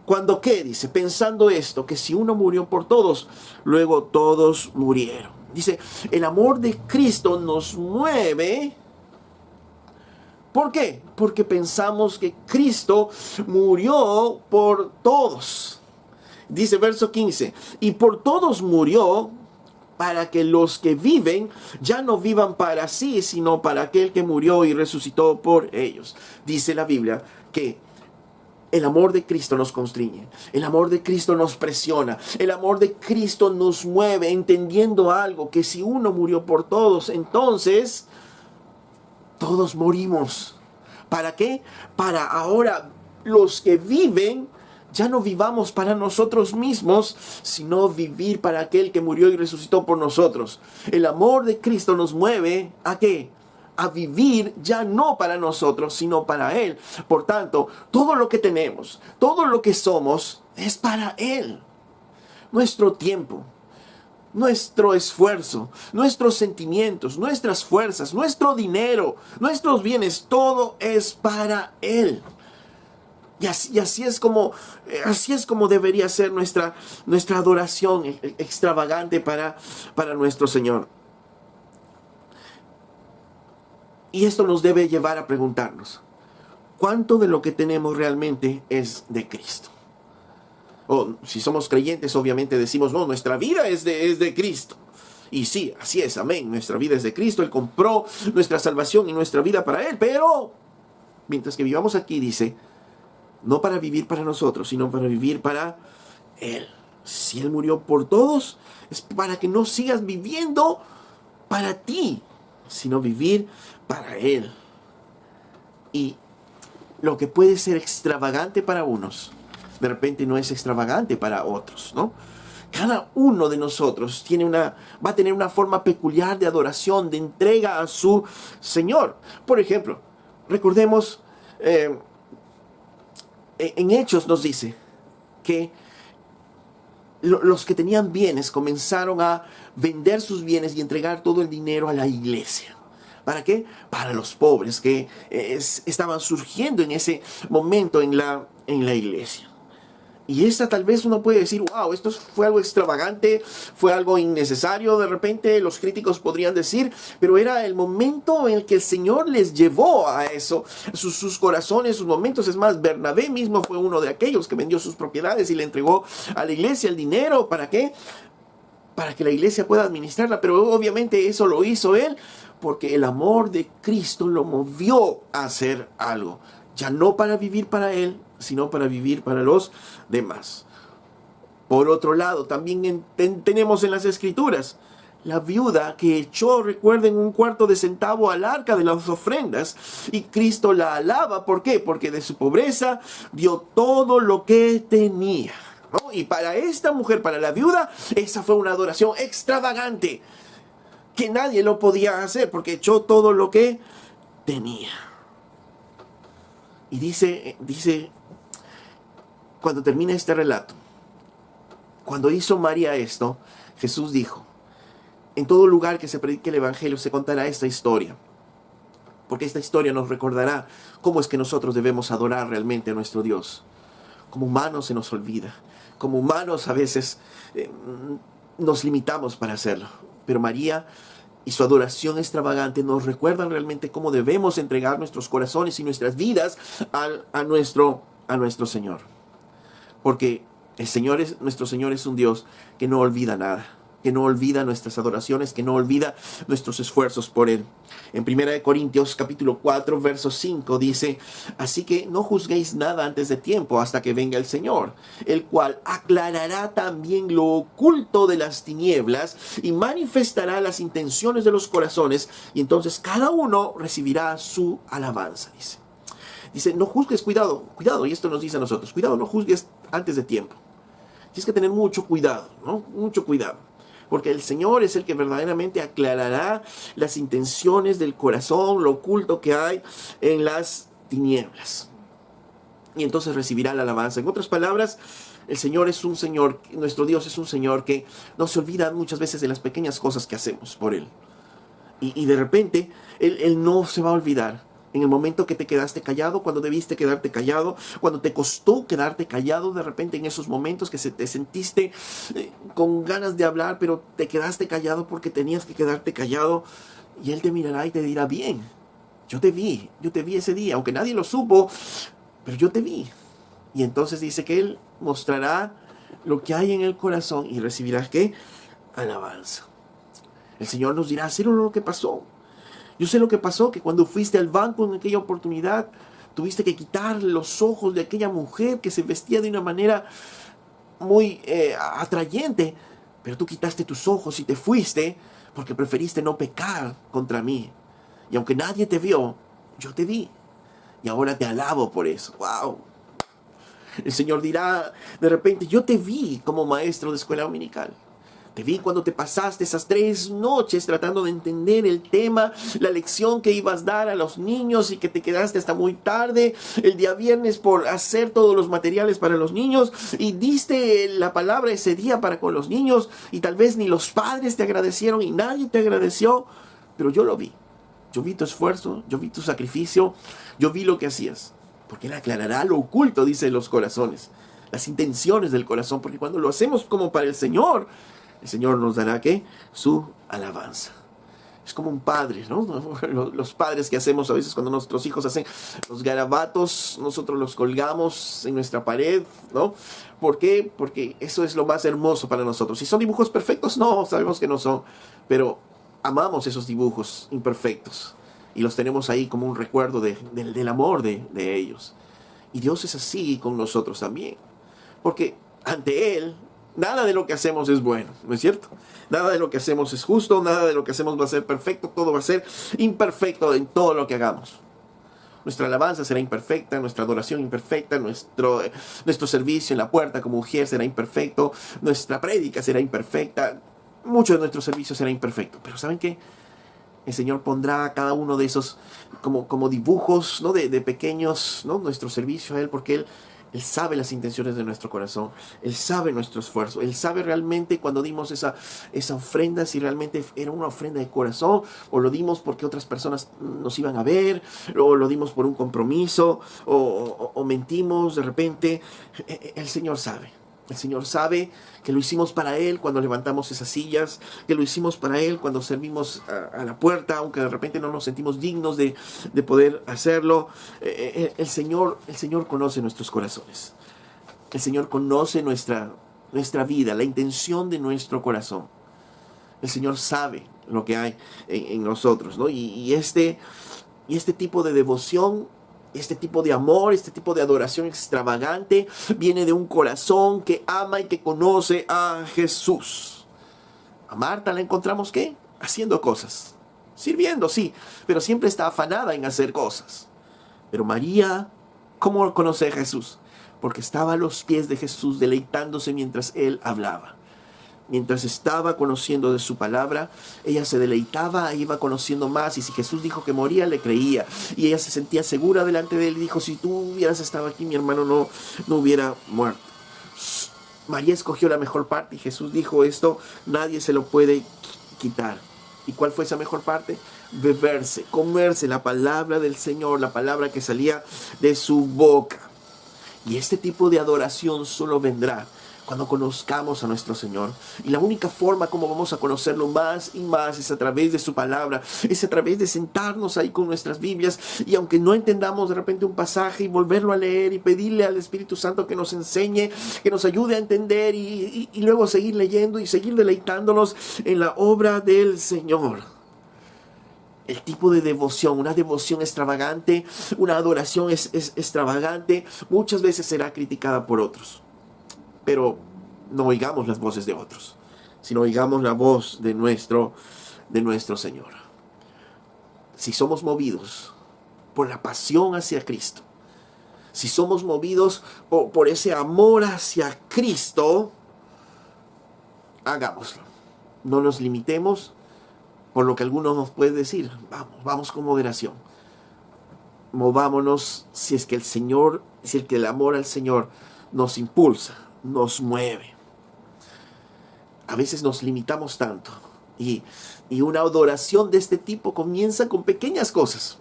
¿Cuándo qué? Dice, pensando esto, que si uno murió por todos, luego todos murieron. Dice, el amor de Cristo nos mueve. ¿Por qué? Porque pensamos que Cristo murió por todos. Dice verso 15, y por todos murió para que los que viven ya no vivan para sí, sino para aquel que murió y resucitó por ellos. Dice la Biblia que el amor de Cristo nos constriñe, el amor de Cristo nos presiona, el amor de Cristo nos mueve, entendiendo algo, que si uno murió por todos, entonces todos morimos. ¿Para qué? Para ahora los que viven ya no vivamos para nosotros mismos, sino vivir para aquel que murió y resucitó por nosotros. El amor de Cristo nos mueve ¿a qué? A vivir ya no para nosotros, sino para Él. Por tanto, todo lo que tenemos, todo lo que somos, es para Él. Nuestro tiempo, nuestro esfuerzo, nuestros sentimientos, nuestras fuerzas, nuestro dinero, nuestros bienes, todo es para Él. Y así es como debería ser nuestra adoración extravagante para nuestro Señor. Y esto nos debe llevar a preguntarnos, ¿cuánto de lo que tenemos realmente es de Cristo? O si somos creyentes, obviamente decimos, no, nuestra vida es de Cristo. Y sí, así es, amén, nuestra vida es de Cristo, Él compró nuestra salvación y nuestra vida para Él, pero mientras que vivamos aquí, dice, no para vivir para nosotros, sino para vivir para Él. Si Él murió por todos, es para que no sigas viviendo para ti, sino vivir para Él. Y lo que puede ser extravagante para unos, de repente no es extravagante para otros, ¿no? Cada uno de nosotros va a tener una forma peculiar de adoración, de entrega a su Señor. Por ejemplo, recordemos, en Hechos nos dice que los que tenían bienes comenzaron a vender sus bienes y entregar todo el dinero a la iglesia. ¿Para qué? Para los pobres que estaban surgiendo en ese momento en la iglesia. Y esta tal vez uno puede decir, wow, esto fue algo extravagante, fue algo innecesario, de repente los críticos podrían decir, pero era el momento en el que el Señor les llevó a eso, sus corazones, sus momentos. Es más, Bernabé mismo fue uno de aquellos que vendió sus propiedades y le entregó a la iglesia el dinero. ¿Para qué? Para que la iglesia pueda administrarla, pero obviamente eso lo hizo él porque el amor de Cristo lo movió a hacer algo, ya no para vivir para él, sino para vivir para los demás. Por otro lado, también tenemos en las Escrituras la viuda que echó, recuerden, un cuarto de centavo al arca de las ofrendas, y Cristo la alaba. ¿Por qué? Porque de su pobreza dio todo lo que tenía, ¿no? Y para esta mujer, para la viuda, esa fue una adoración extravagante que nadie lo podía hacer porque echó todo lo que tenía. Y dice, cuando termina este relato, cuando hizo María esto, Jesús dijo, en todo lugar que se predique el Evangelio se contará esta historia, porque esta historia nos recordará cómo es que nosotros debemos adorar realmente a nuestro Dios. Como humanos se nos olvida, como humanos a veces nos limitamos para hacerlo, pero María y su adoración extravagante nos recuerdan realmente cómo debemos entregar nuestros corazones y nuestras vidas a nuestro Señor. Porque nuestro Señor es un Dios que no olvida nada, que no olvida nuestras adoraciones, que no olvida nuestros esfuerzos por Él. En 1 Corintios capítulo 4, verso 5 dice, así que no juzguéis nada antes de tiempo hasta que venga el Señor, el cual aclarará también lo oculto de las tinieblas y manifestará las intenciones de los corazones, y entonces cada uno recibirá su alabanza, dice. Dice, no juzgues, cuidado, y esto nos dice a nosotros, cuidado, no juzgues antes de tiempo. Tienes que tener mucho cuidado, ¿no? Mucho cuidado. Porque el Señor es el que verdaderamente aclarará las intenciones del corazón, lo oculto que hay en las tinieblas. Y entonces recibirá la alabanza. En otras palabras, el Señor es un Señor, nuestro Dios es un Señor que no se olvida muchas veces de las pequeñas cosas que hacemos por Él. Y de repente, Él no se va a olvidar. En el momento que te quedaste callado, cuando debiste quedarte callado, cuando te costó quedarte callado, de repente en esos momentos que te sentiste con ganas de hablar, pero te quedaste callado porque tenías que quedarte callado, y Él te mirará y te dirá, bien, yo te vi ese día, aunque nadie lo supo, pero yo te vi. Y entonces dice que Él mostrará lo que hay en el corazón y recibirás, ¿qué? Alabanza. El Señor nos dirá, ¿sí lo que pasó? Yo sé lo que pasó, que cuando fuiste al banco en aquella oportunidad, tuviste que quitar los ojos de aquella mujer que se vestía de una manera muy atrayente, pero tú quitaste tus ojos y te fuiste porque preferiste no pecar contra mí. Y aunque nadie te vio, yo te vi. Y ahora te alabo por eso. ¡Wow! El Señor dirá de repente, yo te vi como maestro de escuela dominical. Te vi cuando te pasaste esas 3 noches tratando de entender el tema, la lección que ibas a dar a los niños, y que te quedaste hasta muy tarde el día viernes por hacer todos los materiales para los niños, y diste la palabra ese día para con los niños, y tal vez ni los padres te agradecieron y nadie te agradeció, pero yo lo vi. Yo vi tu esfuerzo, yo vi tu sacrificio, yo vi lo que hacías, porque Él aclarará lo oculto, dice, los corazones, las intenciones del corazón, porque cuando lo hacemos como para el Señor nos dará, ¿qué? Su alabanza. Es como un padre, ¿no? Los padres que hacemos a veces cuando nuestros hijos hacen los garabatos, nosotros los colgamos en nuestra pared, ¿no? ¿Por qué? Porque eso es lo más hermoso para nosotros. Si son dibujos perfectos, no, sabemos que no son, pero amamos esos dibujos imperfectos y los tenemos ahí como un recuerdo del amor de ellos. Y Dios es así con nosotros también, porque ante Él nada de lo que hacemos es bueno, ¿no es cierto? Nada de lo que hacemos es justo, nada de lo que hacemos va a ser perfecto, todo va a ser imperfecto en todo lo que hagamos. Nuestra alabanza será imperfecta, nuestra adoración imperfecta, nuestro servicio en la puerta como mujer será imperfecto, nuestra prédica será imperfecta, mucho de nuestro servicio será imperfecto. Pero ¿saben qué? El Señor pondrá cada uno de esos como dibujos, ¿no? de pequeños, ¿no? Nuestro servicio a Él, porque Él sabe las intenciones de nuestro corazón. Él sabe nuestro esfuerzo. Él sabe realmente cuando dimos esa ofrenda, si realmente era una ofrenda de corazón, o lo dimos porque otras personas nos iban a ver, o lo dimos por un compromiso, o mentimos de repente. El Señor sabe. El Señor sabe que lo hicimos para Él cuando levantamos esas sillas, que lo hicimos para Él cuando servimos a la puerta, aunque de repente no nos sentimos dignos de poder hacerlo. El Señor conoce nuestros corazones. El Señor conoce nuestra vida, la intención de nuestro corazón. El Señor sabe lo que hay en nosotros, ¿no? Y este tipo de devoción, este tipo de amor, este tipo de adoración extravagante viene de un corazón que ama y que conoce a Jesús. A Marta la encontramos, ¿qué? Haciendo cosas. Sirviendo, sí, pero siempre está afanada en hacer cosas. Pero María, ¿cómo conoce a Jesús? Porque estaba a los pies de Jesús deleitándose mientras Él hablaba. Mientras estaba conociendo de su palabra, ella se deleitaba e iba conociendo más. Y si Jesús dijo que moría, le creía. Y ella se sentía segura delante de él y dijo, si tú hubieras estado aquí, mi hermano no hubiera muerto. María escogió la mejor parte y Jesús dijo, esto nadie se lo puede quitar. ¿Y cuál fue esa mejor parte? Beberse, comerse la palabra del Señor, la palabra que salía de su boca. Y este tipo de adoración solo vendrá cuando conozcamos a nuestro Señor. Y la única forma como vamos a conocerlo más y más es a través de su palabra, es a través de sentarnos ahí con nuestras Biblias y aunque no entendamos de repente un pasaje y volverlo a leer y pedirle al Espíritu Santo que nos enseñe, que nos ayude a entender y luego seguir leyendo y seguir deleitándonos en la obra del Señor. El tipo de devoción, una devoción extravagante, una adoración extravagante, muchas veces será criticada por otros. Pero no oigamos las voces de otros, sino oigamos la voz de nuestro Señor. Si somos movidos por la pasión hacia Cristo, si somos movidos por ese amor hacia Cristo, hagámoslo. No nos limitemos por lo que algunos nos pueden decir. Vamos con moderación. Movámonos si es que el amor al Señor nos impulsa, nos mueve. A veces nos limitamos tanto y una adoración de este tipo comienza con pequeñas cosas,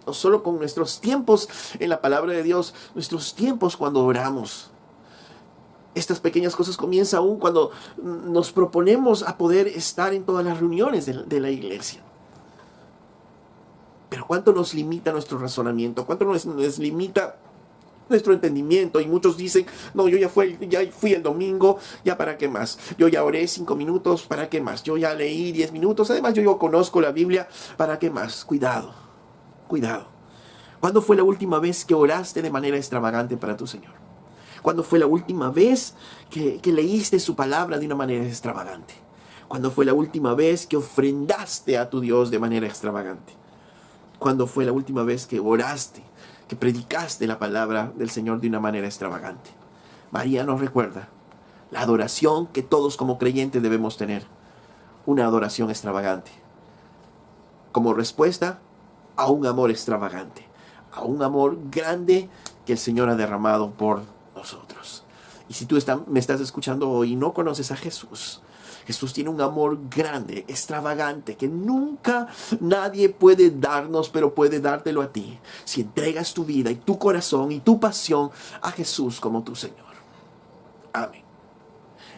no solo con nuestros tiempos en la palabra de Dios, nuestros tiempos cuando oramos. Estas pequeñas cosas comienzan aún cuando nos proponemos a poder estar en todas las reuniones de la iglesia. Pero ¿cuánto nos limita nuestro razonamiento? ¿Cuánto nos limita nuestro entendimiento? Y muchos dicen, no, yo ya fui el domingo, ya para qué más, yo ya oré 5 minutos, para qué más, yo ya leí 10 minutos, además yo conozco la Biblia, para qué más. Cuidado. ¿Cuándo fue la última vez que oraste de manera extravagante para tu Señor? ¿Cuándo fue la última vez que leíste su palabra de una manera extravagante? ¿Cuándo fue la última vez que ofrendaste a tu Dios de manera extravagante? ¿Cuándo fue la última vez que oraste, que predicaste la palabra del Señor de una manera extravagante? María nos recuerda la adoración que todos como creyentes debemos tener. Una adoración extravagante. Como respuesta a un amor extravagante. A un amor grande que el Señor ha derramado por nosotros. Y si tú me estás escuchando hoy y no conoces a Jesús, Jesús tiene un amor grande, extravagante, que nunca nadie puede darnos, pero puede dártelo a ti. Si entregas tu vida y tu corazón y tu pasión a Jesús como tu Señor. Amén.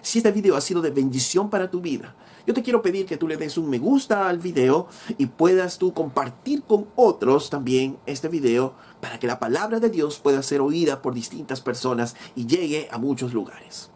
Si este video ha sido de bendición para tu vida, yo te quiero pedir que tú le des un me gusta al video y puedas tú compartir con otros también este video para que la palabra de Dios pueda ser oída por distintas personas y llegue a muchos lugares.